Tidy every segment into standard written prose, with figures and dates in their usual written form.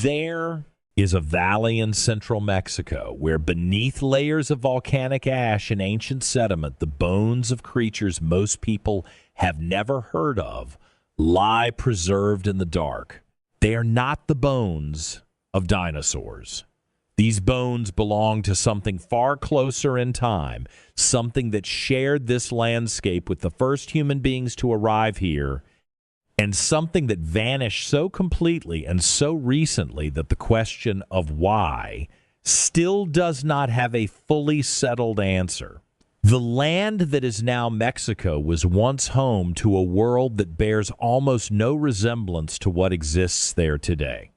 There is a valley in central Mexico where beneath layers of volcanic ash and ancient sediment, the bones of creatures most people have never heard of lie preserved in the dark. They are not the bones of dinosaurs. These bones belong to something far closer in time, something that shared this landscape with the first human beings to arrive here, and something that vanished so completely and so recently that the question of why still does not have a fully settled answer. The land that is now Mexico was once home to a world that bears almost no resemblance to what exists there today.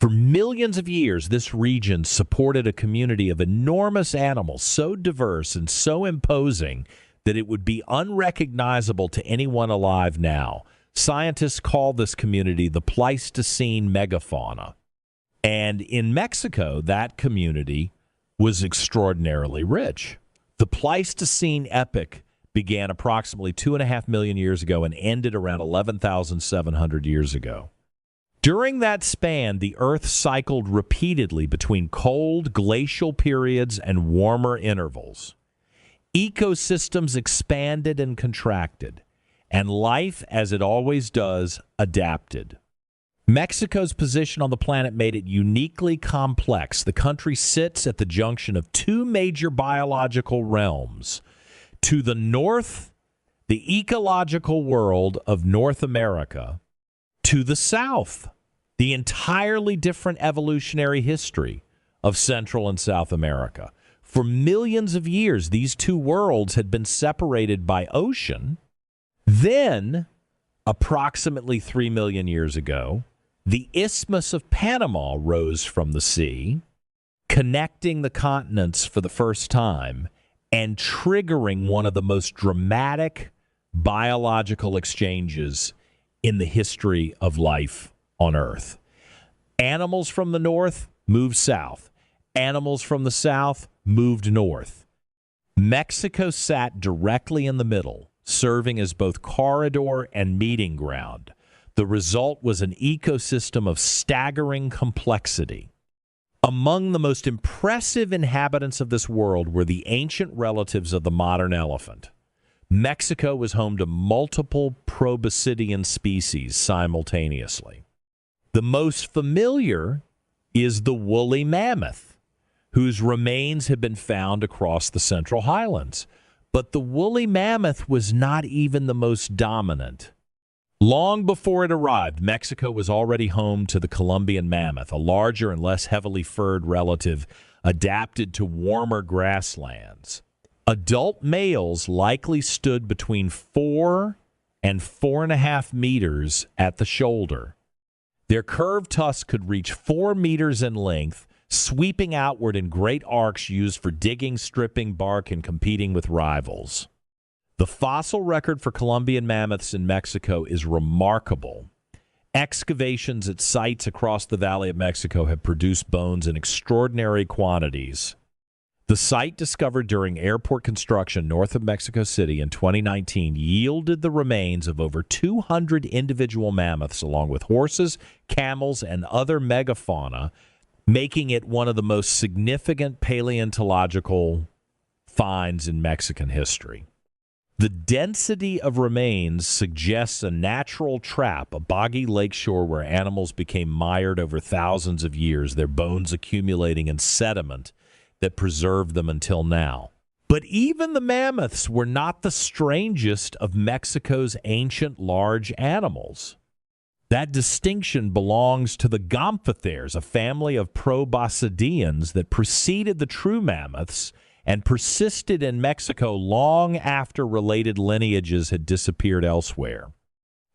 For millions of years, this region supported a community of enormous animals so diverse and so imposing that it would be unrecognizable to anyone alive now. Scientists call this community the Pleistocene Megafauna. And in Mexico, that community was extraordinarily rich. The Pleistocene epoch began approximately 2.5 million years ago and ended around 11,700 years ago. During that span, the Earth cycled repeatedly between cold glacial periods and warmer intervals. Ecosystems expanded and contracted, and life, as it always does, adapted. Mexico's position on the planet made it uniquely complex. The country sits at the junction of two major biological realms. To the north, the ecological world of North America. To the south, the entirely different evolutionary history of Central and South America. For millions of years, these two worlds had been separated by ocean. Then, approximately 3 million years ago, the Isthmus of Panama rose from the sea, connecting the continents for the first time and triggering one of the most dramatic biological exchanges in the history of life on Earth. Animals from the north moved south. Animals from the south moved north. Mexico sat directly in the middle, serving as both corridor and meeting ground. The result was an ecosystem of staggering complexity. Among the most impressive inhabitants of this world were the ancient relatives of the modern elephant. Mexico was home to multiple proboscidean species simultaneously. The most familiar is the woolly mammoth, whose remains have been found across the Central Highlands. But the woolly mammoth was not even the most dominant. Long before it arrived, Mexico was already home to the Columbian mammoth, a larger and less heavily furred relative adapted to warmer grasslands. Adult males likely stood between 4 and 4.5 meters at the shoulder. Their curved tusks could reach 4 meters in length, sweeping outward in great arcs used for digging, stripping bark, and competing with rivals. The fossil record for Columbian mammoths in Mexico is remarkable. Excavations at sites across the Valley of Mexico have produced bones in extraordinary quantities. The site discovered during airport construction north of Mexico City in 2019 yielded the remains of over 200 individual mammoths, along with horses, camels, and other megafauna, making it one of the most significant paleontological finds in Mexican history. The density of remains suggests a natural trap, a boggy lakeshore where animals became mired over thousands of years, their bones accumulating in sediment that preserved them until now. But even the mammoths were not the strangest of Mexico's ancient large animals. That distinction belongs to the Gomphotheres, a family of proboscideans that preceded the true mammoths and persisted in Mexico long after related lineages had disappeared elsewhere.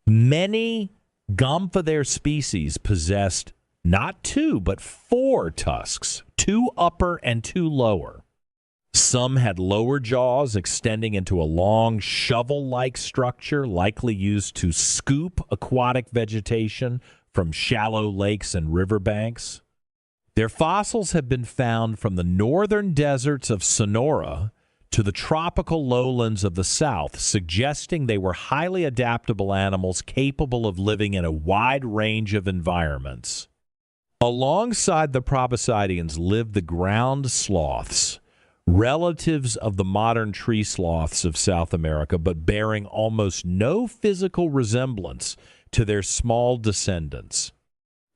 Many Gomphothere species possessed not 2, but 4 tusks, 2 upper and 2 lower. Some had lower jaws extending into a long shovel-like structure, likely used to scoop aquatic vegetation from shallow lakes and riverbanks. Their fossils have been found from the northern deserts of Sonora to the tropical lowlands of the south, suggesting they were highly adaptable animals capable of living in a wide range of environments. Alongside the proboscideans lived the ground sloths, relatives of the modern tree sloths of South America, but bearing almost no physical resemblance to their small descendants.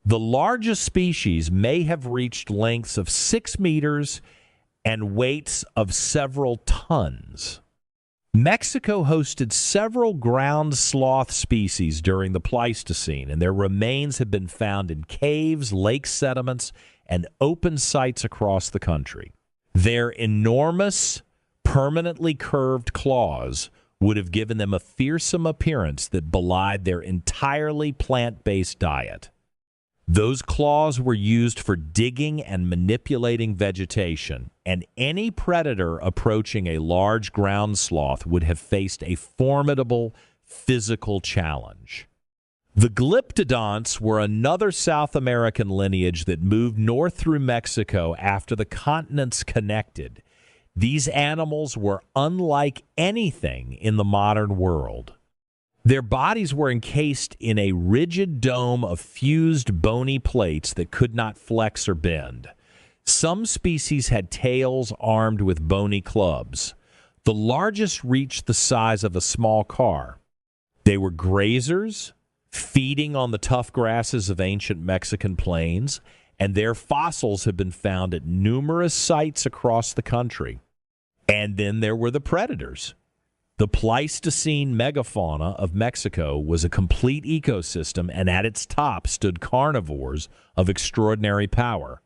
The largest species may have reached lengths of 6 meters and weights of several tons. Mexico hosted several ground sloth species during the Pleistocene, and their remains have been found in caves, lake sediments, and open sites across the country. Their enormous, permanently curved claws would have given them a fearsome appearance that belied their entirely plant-based diet. Those claws were used for digging and manipulating vegetation, and any predator approaching a large ground sloth would have faced a formidable physical challenge. The Glyptodonts were another South American lineage that moved north through Mexico after the continents connected. These animals were unlike anything in the modern world. Their bodies were encased in a rigid dome of fused bony plates that could not flex or bend. Some species had tails armed with bony clubs. The largest reached the size of a small car. They were grazers, feeding on the tough grasses of ancient Mexican plains, and their fossils have been found at numerous sites across the country. And then there were the predators. The Pleistocene megafauna of Mexico was a complete ecosystem, and at its top stood carnivores of extraordinary power.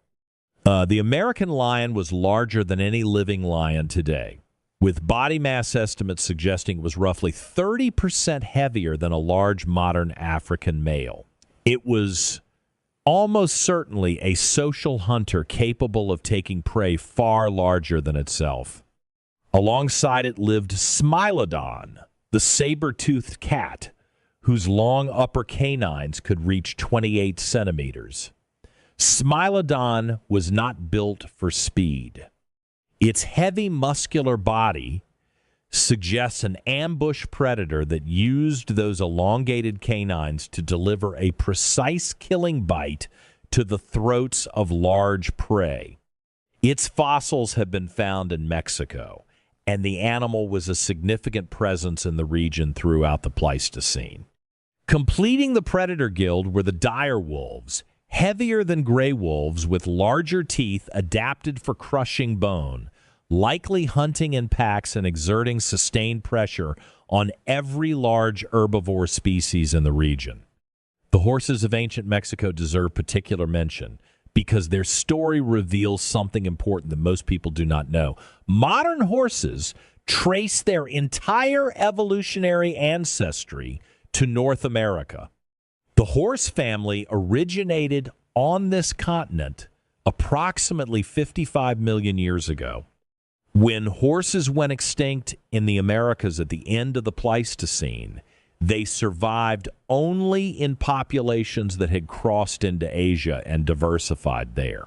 The American lion was larger than any living lion today, with body mass estimates suggesting it was roughly 30% heavier than a large modern African male. It was almost certainly a social hunter capable of taking prey far larger than itself. Alongside it lived Smilodon, the saber-toothed cat, whose long upper canines could reach 28 centimeters. Smilodon was not built for speed. Its heavy muscular body suggests an ambush predator that used those elongated canines to deliver a precise killing bite to the throats of large prey. Its fossils have been found in Mexico, and the animal was a significant presence in the region throughout the Pleistocene. Completing the predator guild were the dire wolves, heavier than gray wolves with larger teeth adapted for crushing bone, likely hunting in packs and exerting sustained pressure on every large herbivore species in the region. The horses of ancient Mexico deserve particular mention because their story reveals something important that most people do not know. Modern horses trace their entire evolutionary ancestry to North America. The horse family originated on this continent approximately 55 million years ago. When horses went extinct in the Americas at the end of the Pleistocene, they survived only in populations that had crossed into Asia and diversified there.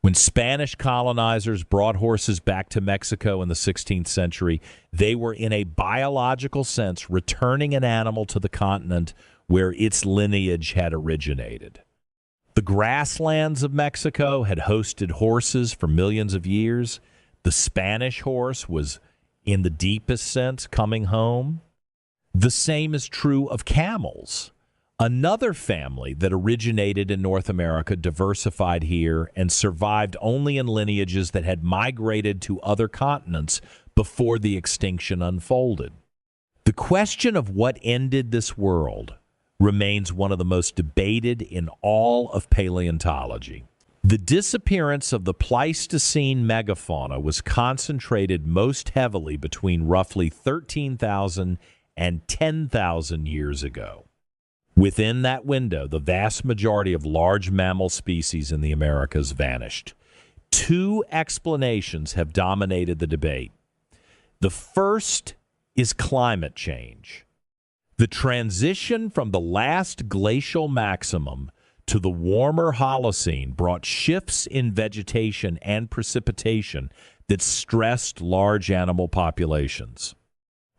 When Spanish colonizers brought horses back to Mexico in the 16th century, they were in a biological sense returning an animal to the continent where its lineage had originated. The grasslands of Mexico had hosted horses for millions of years. The Spanish horse was, in the deepest sense, coming home. The same is true of camels. Another family that originated in North America diversified here and survived only in lineages that had migrated to other continents before the extinction unfolded. The question of what ended this world remains one of the most debated in all of paleontology. The disappearance of the Pleistocene megafauna was concentrated most heavily between roughly 13,000 and 10,000 years ago. Within that window, the vast majority of large mammal species in the Americas vanished. Two explanations have dominated the debate. The first is climate change. The transition from the last glacial maximum to the warmer Holocene brought shifts in vegetation and precipitation that stressed large animal populations.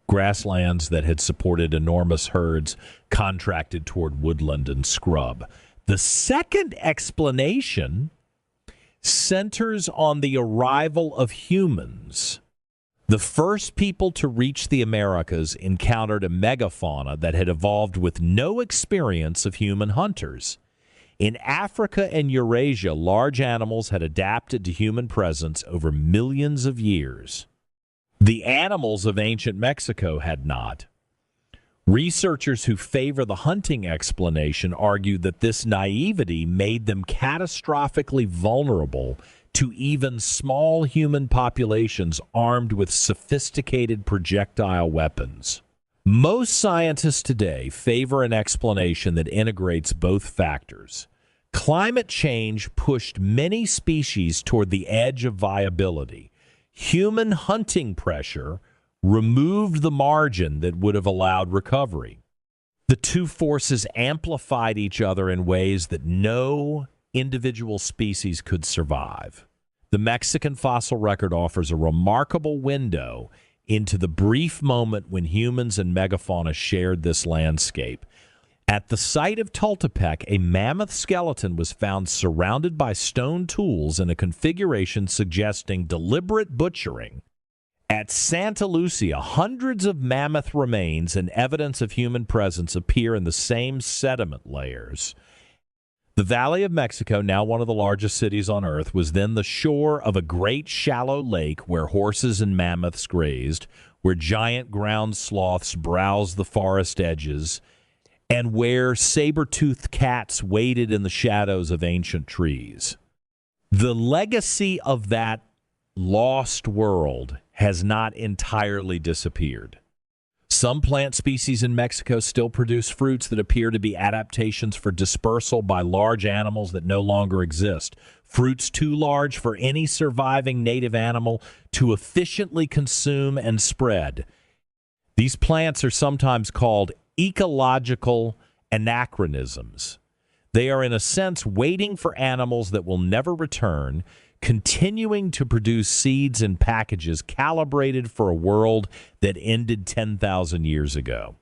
Grasslands that had supported enormous herds contracted toward woodland and scrub. The second explanation centers on the arrival of humans. The first people to reach the Americas encountered a megafauna that had evolved with no experience of human hunters. In Africa and Eurasia, large animals had adapted to human presence over millions of years. The animals of ancient Mexico had not. Researchers who favor the hunting explanation argue that this naivety made them catastrophically vulnerable to even small human populations armed with sophisticated projectile weapons. Most scientists today favor an explanation that integrates both factors. Climate change pushed many species toward the edge of viability. Human hunting pressure removed the margin that would have allowed recovery. The two forces amplified each other in ways that no individual species could survive. The Mexican fossil record offers a remarkable window into the brief moment when humans and megafauna shared this landscape. At the site of Tultepec, a mammoth skeleton was found surrounded by stone tools in a configuration suggesting deliberate butchering. At Santa Lucia, hundreds of mammoth remains and evidence of human presence appear in the same sediment layers. The Valley of Mexico, now one of the largest cities on Earth, was then the shore of a great shallow lake where horses and mammoths grazed, where giant ground sloths browsed the forest edges, and where saber-toothed cats waited in the shadows of ancient trees. The legacy of that lost world has not entirely disappeared. Some plant species in Mexico still produce fruits that appear to be adaptations for dispersal by large animals that no longer exist. Fruits too large for any surviving native animal to efficiently consume and spread. These plants are sometimes called ecological anachronisms. They are, in a sense, waiting for animals that will never return, continuing to produce seeds in packages calibrated for a world that ended 10,000 years ago.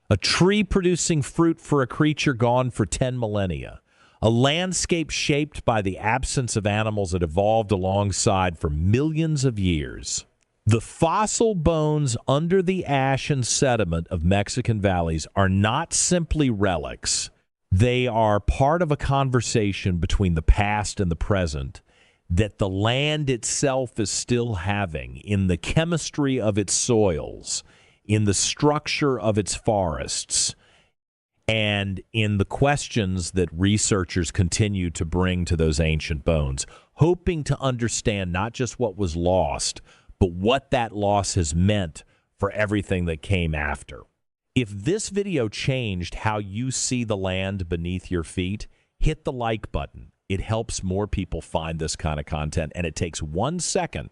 A tree producing fruit for a creature gone for 10 millennia. A landscape shaped by the absence of animals that evolved alongside for millions of years. The fossil bones under the ash and sediment of Mexican valleys are not simply relics. They are part of a conversation between the past and the present that the land itself is still having in the chemistry of its soils, in the structure of its forests, and in the questions that researchers continue to bring to those ancient bones, hoping to understand not just what was lost, but what that loss has meant for everything that came after. If this video changed how you see the land beneath your feet, hit the like button. It helps more people find this kind of content, and it takes 1 second.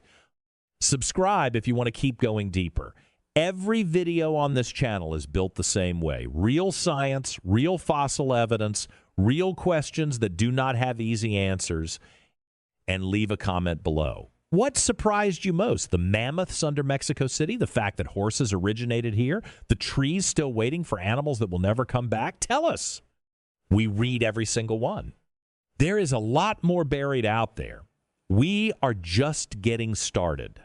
Subscribe if you want to keep going deeper. Every video on this channel is built the same way. Real science, real fossil evidence, real questions that do not have easy answers, and leave a comment below. What surprised you most? The mammoths under Mexico City? The fact that horses originated here? The trees still waiting for animals that will never come back? Tell us. We read every single one. There is a lot more buried out there. We are just getting started.